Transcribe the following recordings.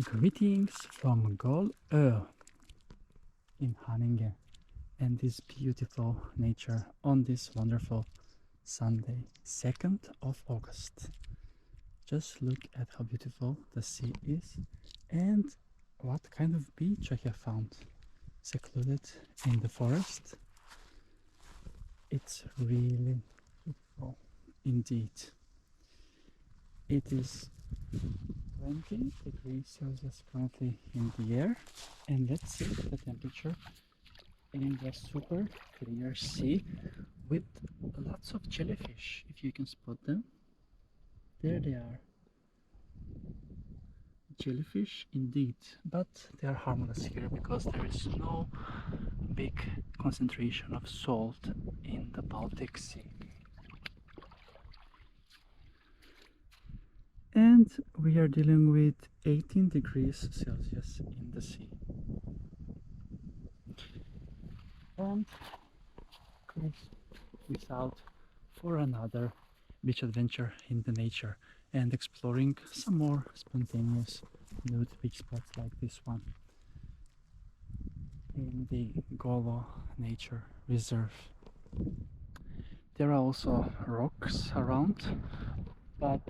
Greetings from Gålö in Haninge and this beautiful nature on this wonderful Sunday, 2nd of August. Just look at how beautiful the sea is and what kind of beach I have found, secluded in the forest. It's really beautiful indeed. It is 20 degrees Celsius currently in the air, and let's see the temperature in the super clear sea with lots of jellyfish, if you can spot them. There they are. Jellyfish indeed, but they are harmless here because there is no big concentration of salt in the Baltic Sea. And we are dealing with 18 degrees Celsius in the sea. And Chris is out for another beach adventure in the nature and exploring some more spontaneous nude beach spots like this one in the Gålö Nature Reserve. There are also rocks around, but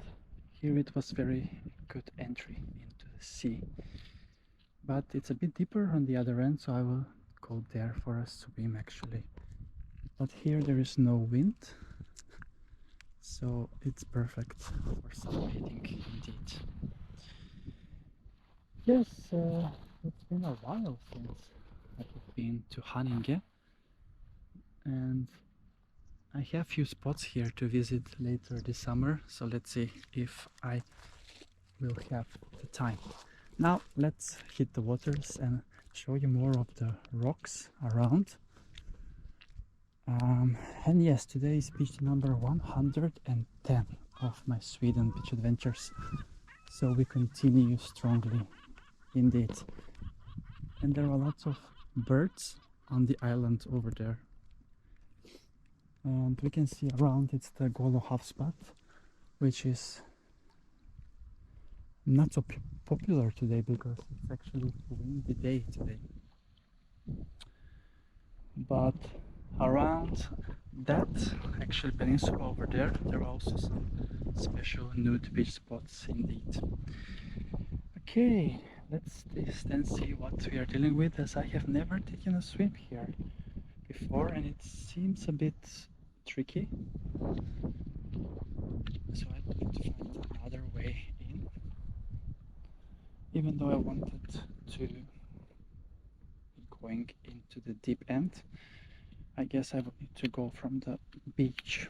here it was very good entry into the sea. But it's a bit deeper on the other end, so I will go there for a swim actually. But here there is no wind, so it's perfect for sunbathing indeed. Yes, it's been a while since I have been to Haninge, and I have few spots here to visit later this summer, so let's see if I will have the time. Now let's hit the waters and show you more of the rocks around. And yes, today is beach number 110 of my Sweden beach adventures, so we continue strongly indeed. And there are lots of birds on the island over there. And we can see around it's the Gålö Havsbad, which is not so popular today because it's actually a windy day today. But around that actual peninsula over there, there are also some special nude beach spots indeed. Okay, let's then see what we are dealing with, as I have never taken a swim here before and it seems a bit tricky, so I have to find another way in, even though I wanted to be going into the deep end. I guess I would need to go from the beach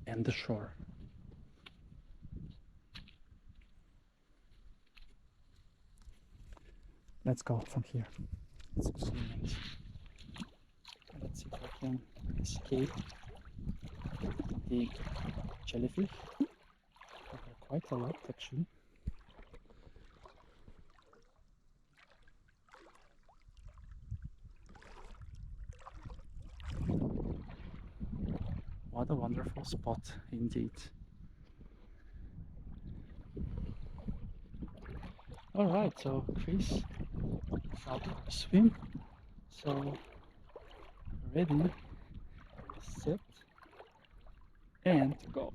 and the shore. Let's go from here. It's convenient. Let's see if I can escape the jellyfish. There are quite a lot actually. What a wonderful spot indeed. Alright, so Chris is out for a swim. So ready, set, and go.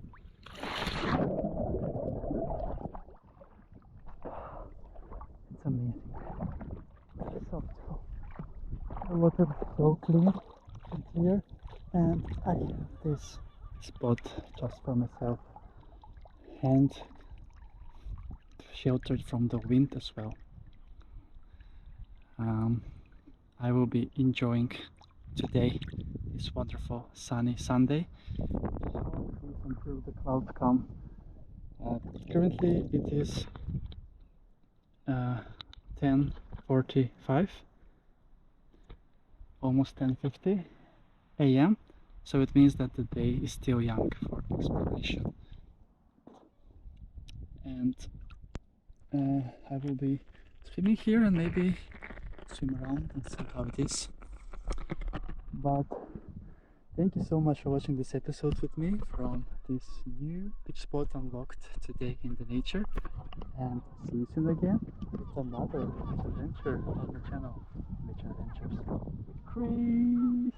It's amazing. So beautiful. The water is so clean and clear, and I have this spot just for myself and sheltered from the wind as well. I will be enjoying today this wonderful sunny Sunday until the clouds come. Currently it is 10:45, almost 10:50 a.m. so it means that the day is still young for exploration, and I will be swimming here and maybe swim around and see how it is. But thank you so much for watching this episode with me from this new beach spot unlocked today in the nature. And see you soon again with another adventure on the channel, Nature Adventures with Chris.